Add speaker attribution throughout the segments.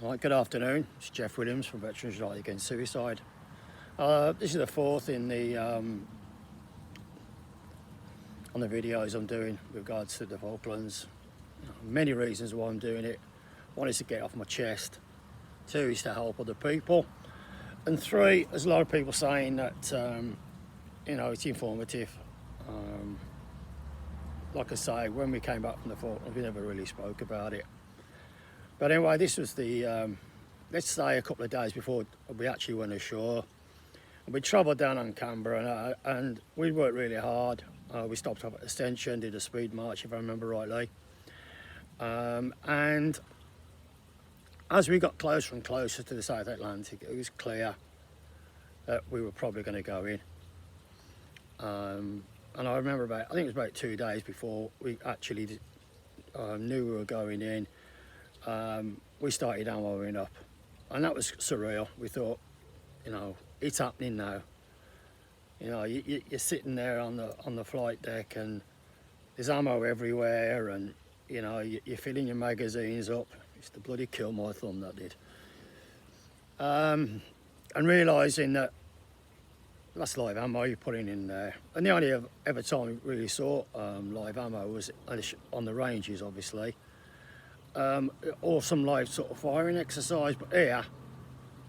Speaker 1: Right, good afternoon. It's Jeff Williams from Veterans United Against Suicide. This is the fourth in the on the videos I'm doing with regards to the Falklands. Many reasons why I'm doing it. One is to get off my chest. Two is to help other people. And three, there's a lot of people saying that it's informative. Like I say, when we came back from the Falklands, we never really spoke about it. But anyway, this was the, let's say a couple of days before we actually went ashore. We travelled down on Canberra and we worked really hard. We stopped up at Ascension, did a speed march if I remember rightly. And as we got closer and closer to the South Atlantic, it was clear that we were probably going to go in. And I remember I think it was about 2 days before we actually knew we were going in. We started ammoing up, and that was surreal. We thought, it's happening now. You're sitting there on the flight deck, and there's ammo everywhere, and you're filling your magazines up. It's the bloody kill my thumb that did. And realising that that's live ammo you're putting in there, and the only ever time we really saw live ammo was on the ranges, obviously. Or some live sort of firing exercise, but here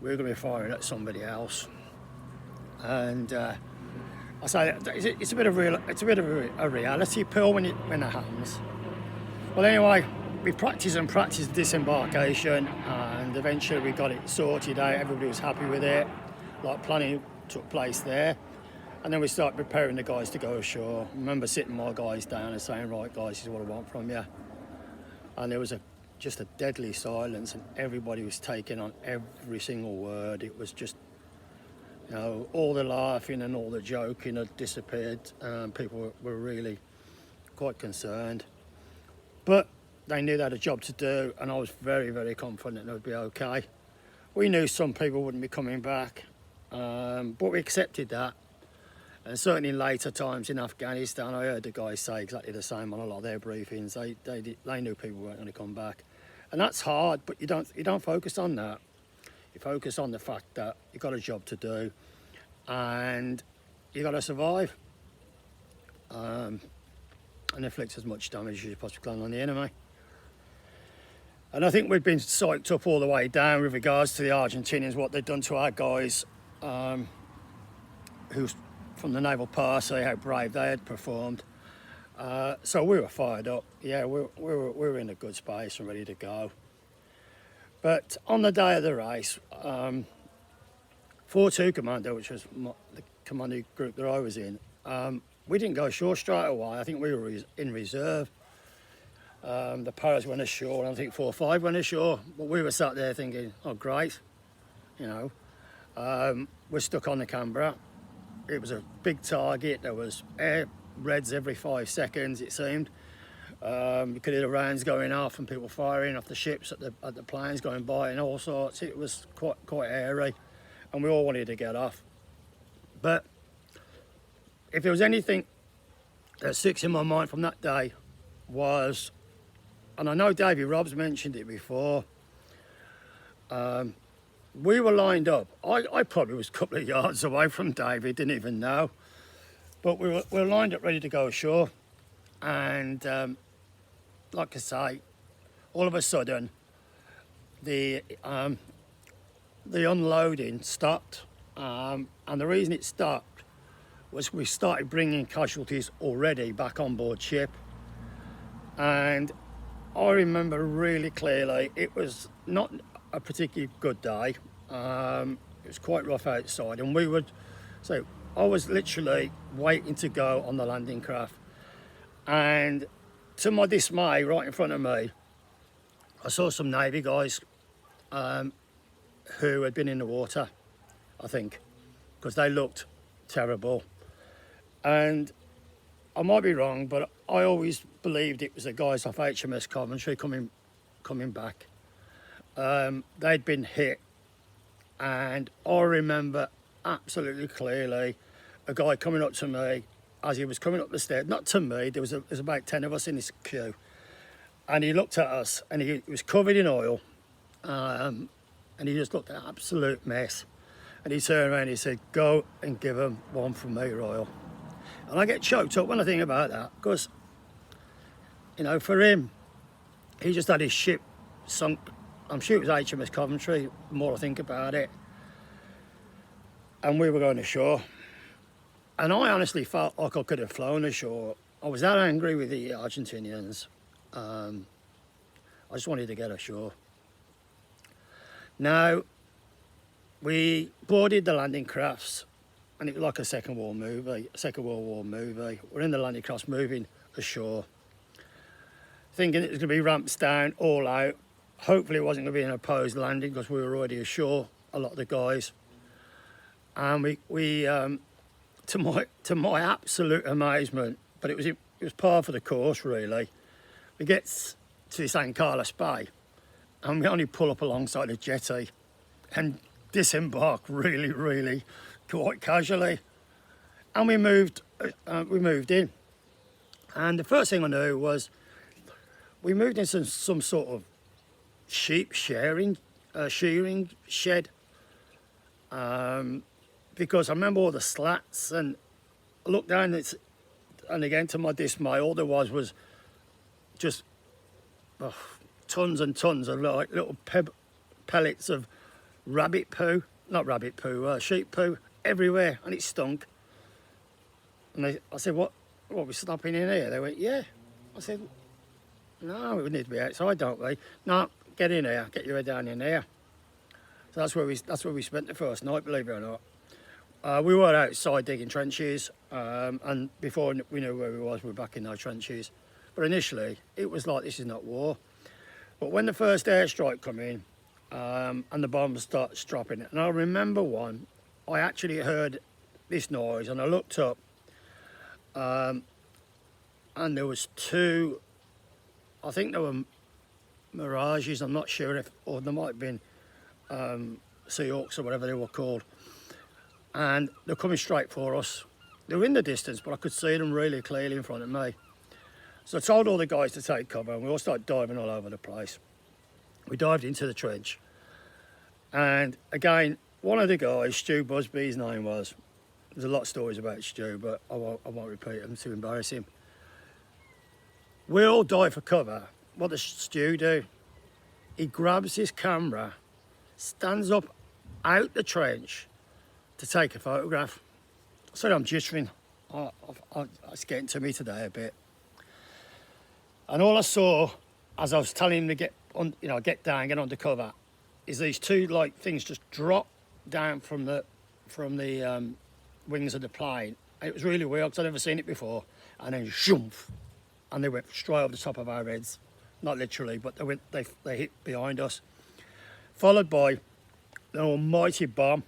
Speaker 1: we're going to be firing at somebody else, and I say it's a bit of a reality pill when that happens. Well, anyway, we practiced disembarkation, and eventually we got it sorted out. Everybody was happy with it. Like planning took place there, and then we started preparing the guys to go ashore. I remember sitting my guys down and saying, "Right, guys, this is what I want from you." And there was just a deadly silence, and everybody was taking on every single word. It was just, all the laughing and all the joking had disappeared. People were really quite concerned, but they knew they had a job to do, and I was very, very confident it would be okay. We knew some people wouldn't be coming back, but we accepted that. And certainly in later times in Afghanistan, I heard the guys say exactly the same on a lot of their briefings. They knew people weren't going to come back, and that's hard. But you don't focus on that. You focus on the fact that you got a job to do, and you got to survive, and inflict as much damage as you possibly can on the enemy. And I think we've been psyched up all the way down with regards to the Argentinians, what they've done to our guys, who's from the naval posse, how brave they had performed. So we were fired up. Yeah, we were in a good space and ready to go. But on the day of the race, 4-2 Commando, which was the commando group that I was in, we didn't go ashore straight away. I think we were in reserve. The Paras went ashore, and I think 4-5 went ashore. But we were sat there thinking, oh, great. We're stuck on the Canberra. It was a big target. There was air raids every 5 seconds, it seemed. You could hear the rounds going off and people firing off the ships at the planes going by and all sorts. It was quite airy, and we all wanted to get off. But if there was anything that sticks in my mind from that day was, and I know Davey Robbs mentioned it before, we were lined up. I probably was a couple of yards away from Davey, didn't even know. But we were lined up ready to go ashore. And like I say, all of a sudden, the unloading stopped. And the reason it stopped was we started bringing casualties already back on board ship. And I remember really clearly, it was not a particularly good day. It was quite rough outside, and I was literally waiting to go on the landing craft, and to my dismay, right in front of me, I saw some Navy guys who had been in the water, I think, because they looked terrible. And I might be wrong, but I always believed it was the guys off HMS Coventry coming back. They'd been hit, and I remember absolutely clearly a guy coming up to me as he was coming up the stairs. Not to me, there was about 10 of us in this queue, and he looked at us, and he was covered in oil, and he just looked an absolute mess. And he turned around and he said, "Go and give him one from me, Royal." And I get choked up when I think about that, because, you know, for him, he just had his ship sunk. I'm sure it was HMS Coventry, the more I think about it. And we were going ashore. And I honestly felt like I could have flown ashore. I was that angry with the Argentinians. I just wanted to get ashore. Now, we boarded the landing crafts, and it was like a Second World War movie. We're in the landing crafts moving ashore, thinking it was going to be ramps down, all out. Hopefully it wasn't going to be an opposed landing, because we were already ashore, a lot of the guys. And we to my absolute amazement, but it was par for the course really, we get to this San Carlos Bay, and we only pull up alongside a jetty and disembark really quite casually. And we moved in, and the first thing I knew was we moved into some sort of sheep shearing shed, because I remember all the slats, and I looked down, and again to my dismay, all there was just tons and tons of like little pellets of sheep poo everywhere, and it stunk. And I said, what, we stopping in here? They went, yeah. I said, no, we need to be outside, don't we? No, get in here, get your head down in here. So that's where we spent the first night, believe it or not. We were outside digging trenches, and before we knew where we were back in those trenches. But initially, it was like, this is not war. But when the first airstrike come in, and the bombs start dropping, and I remember one, I actually heard this noise, and I looked up, and there was two, I think they were Mirages, I'm not sure or there might have been Seahawks or whatever they were called. And they're coming straight for us. They were in the distance, but I could see them really clearly in front of me. So I told all the guys to take cover, and we all started diving all over the place. We dived into the trench. And again, one of the guys, Stu Busby, his name was, there's a lot of stories about Stu, but I won't repeat them to embarrass him. We all dive for cover. What does Stu do? He grabs his camera, stands up out the trench to take a photograph. So I'm jittering. It's getting to me today a bit. And all I saw, as I was telling him to get on, get down, get under cover, is these two like things just drop down from the wings of the plane. And it was really weird because I'd never seen it before. And then shoof, and they went straight over the top of our heads. Not literally, but they hit behind us. Followed by an almighty bomb,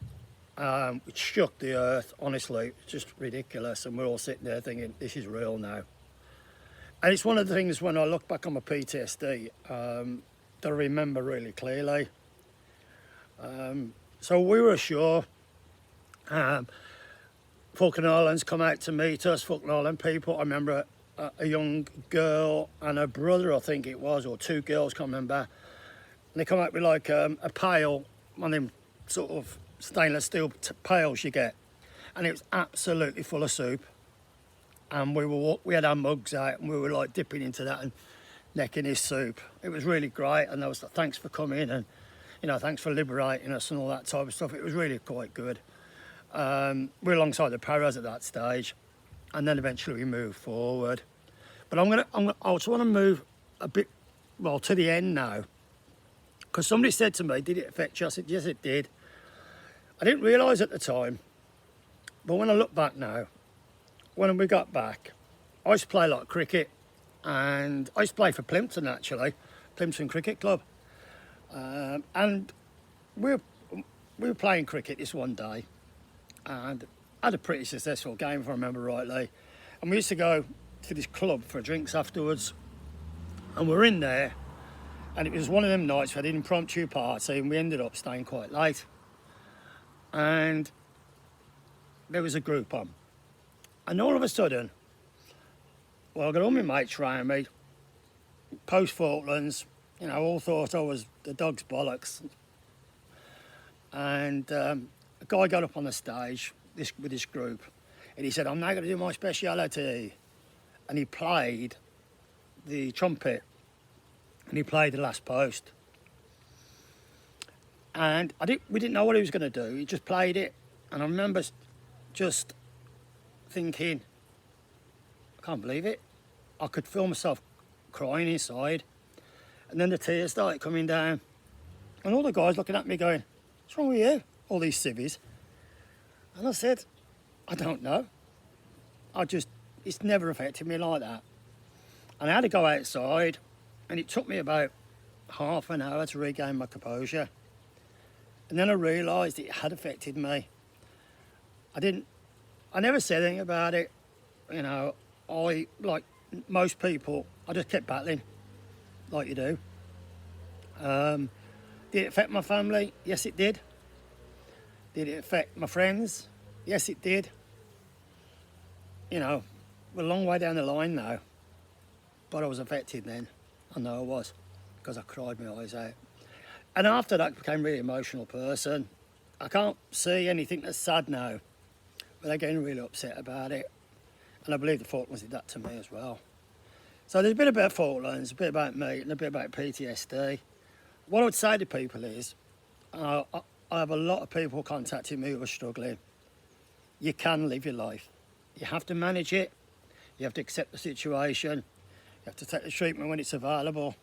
Speaker 1: which shook the earth. Honestly, it's just ridiculous. And we're all sitting there thinking, this is real now. And it's one of the things when I look back on my PTSD that I remember really clearly. So we were ashore. Falkland Islands come out to meet us, Falkland Island people. I remember a young girl and her brother, I think it was, or two girls, can't remember. And they come out with like a pail, one of them sort of stainless steel pails you get. And it was absolutely full of soup. And we had our mugs out, and we were like dipping into that and necking his soup. It was really great, and there was thanks for coming, and thanks for liberating us and all that type of stuff. It was really quite good. We were alongside the paras at that stage, and then eventually we moved forward. But I just want to move a bit, well, to the end now, because somebody said to me, "Did it affect you?" I said, "Yes, it did." I didn't realise at the time, but when I look back now, when we got back, I used to play a lot of cricket, and I used to play for Plimpton actually, Plimpton Cricket Club, and we were playing cricket this one day, and had a pretty successful game if I remember rightly, and we used to go to this club for drinks afterwards, and we're in there, and it was one of them nights we had an impromptu party, and we ended up staying quite late, and there was a group on. And all of a sudden, well, I got all my mates around me, post Falklands, you know, all thought I was the dog's bollocks. And a guy got up on the stage with this group, and he said, "I'm now going to do my speciality." And he played the trumpet, and he played the last post. And we didn't know what he was going to do. He just played it, and I remember just thinking, I can't believe it. I could feel myself crying inside, and then the tears started coming down, and all the guys looking at me going, "What's wrong with you?" All these civvies. And I said, "I don't know. It's never affected me like that." And I had to go outside, and it took me about half an hour to regain my composure. And then I realised it had affected me. I never said anything about it. You know, like most people, I just kept battling, like you do. Did it affect my family? Yes, it did. Did it affect my friends? Yes, it did. You know, we're a long way down the line now, but I was affected then. I know I was, because I cried my eyes out. And after that, I became a really emotional person. I can't see anything that's sad now, but I'm getting really upset about it. And I believe the Falklands did that to me as well. So there's a bit about Falklands, a bit about me, and a bit about PTSD. What I would say to people is, I have a lot of people contacting me who are struggling. You can live your life. You have to manage it. You have to accept the situation. You have to take the treatment when it's available.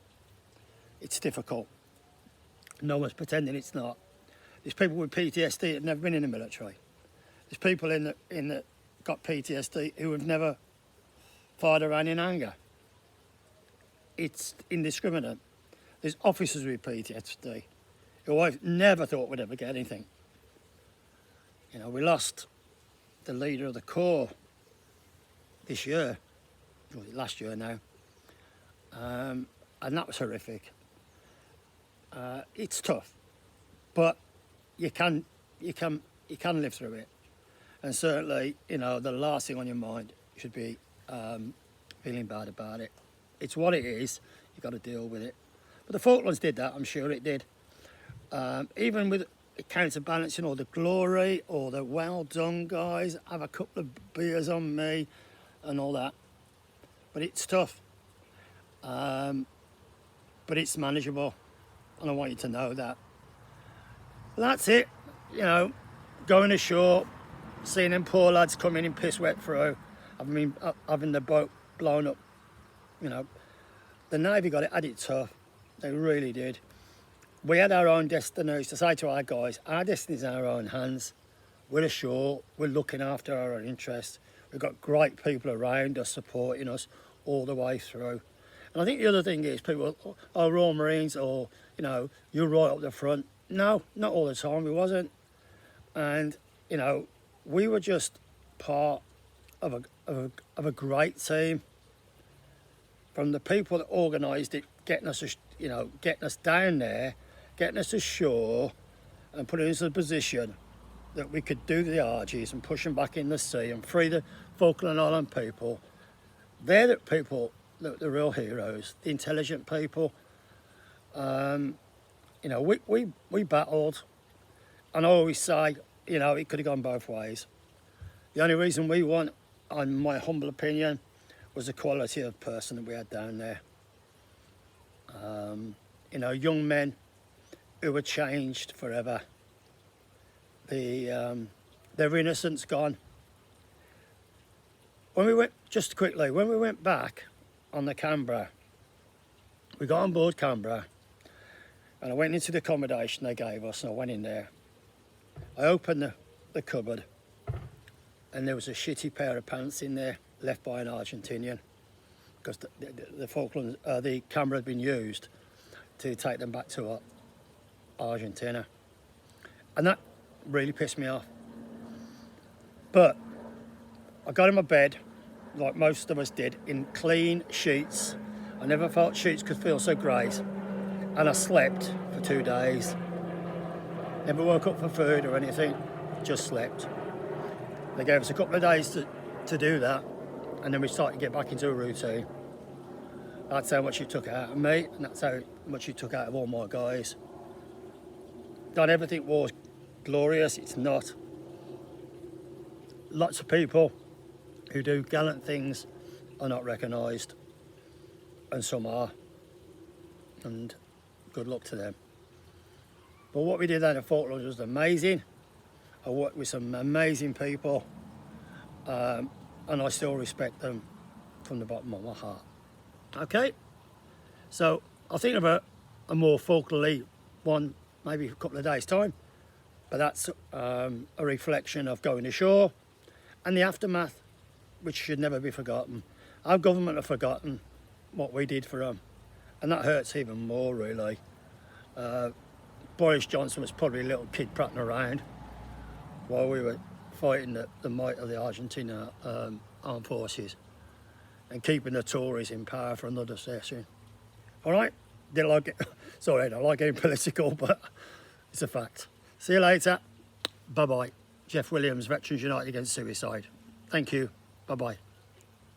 Speaker 1: It's difficult. No one's pretending it's not. There's people with PTSD that have never been in the military. There's people in the got PTSD who have never fired around in anger. It's indiscriminate. There's officers with PTSD who I've never thought would ever get anything. You know, we lost the leader of the Corps this year, or last year now, and that was horrific. It's tough, but you can live through it. And certainly, you know, the last thing on your mind should be feeling bad about it. It's what it is. You've got to deal with it. But the Falklands did that. I'm sure it did. Even with counterbalancing all the glory, all the well done guys, have a couple of beers on me, and all that. But it's tough. But it's manageable. And I want you to know that. But that's it. You know, going ashore, seeing them poor lads coming in piss wet through, having the boat blown up. You know, the Navy had it tough. They really did. We had our own destinies. To say to our guys, our destiny's in our own hands. We're ashore. We're looking after our own interests. We've got great people around us supporting us all the way through. And I think the other thing is people, oh, Royal Marines, or, you know, you're right up the front. No, not all the time, we wasn't. And, you know, we were just part of a great team. From the people that organised it, getting us down there, getting us ashore, and putting us in a position that we could do the RGs and push them back in the sea and free the Falkland Island people. They're the people, the real heroes, the intelligent people. You know, we battled, and I always say, you know, it could have gone both ways. The only reason we won, in my humble opinion, was the quality of person that we had down there. You know, young men who were changed forever. Their innocence gone. When we went back on the Canberra, we got on board Canberra, and I went into the accommodation they gave us, and I went in there. I opened the cupboard, and there was a shitty pair of pants in there, left by an Argentinian, because the Falklands, the Canberra had been used to take them back to Argentina, and that really pissed me off. But I got in my bed, like most of us did, in clean sheets. I never felt sheets could feel so great, and I slept for 2 days. Never woke up for food or anything, just slept. They gave us a couple of days to do that, and then we started to get back into a routine. That's how much it took out of me, and that's how much he took out of all my guys. Don't ever think war's glorious, it's not. Lots of people who do gallant things are not recognised, and some are, and good luck to them. But what we did down at Falklands was amazing. I worked with some amazing people, and I still respect them from the bottom of my heart. Okay, so I'll think of a more Falklandy one maybe a couple of days' time, but that's a reflection of going ashore and the aftermath, which should never be forgotten. Our government have forgotten what we did for them, and that hurts even more, really. Boris Johnson was probably a little kid prattling around while we were fighting the might of the Argentina armed forces and keeping the Tories in power for another session. All right, didn't like it. Sorry, I don't like getting political, but it's a fact. See you later. Bye-bye. Jeff Williams, Veterans United Against Suicide. Thank you. Bye-bye.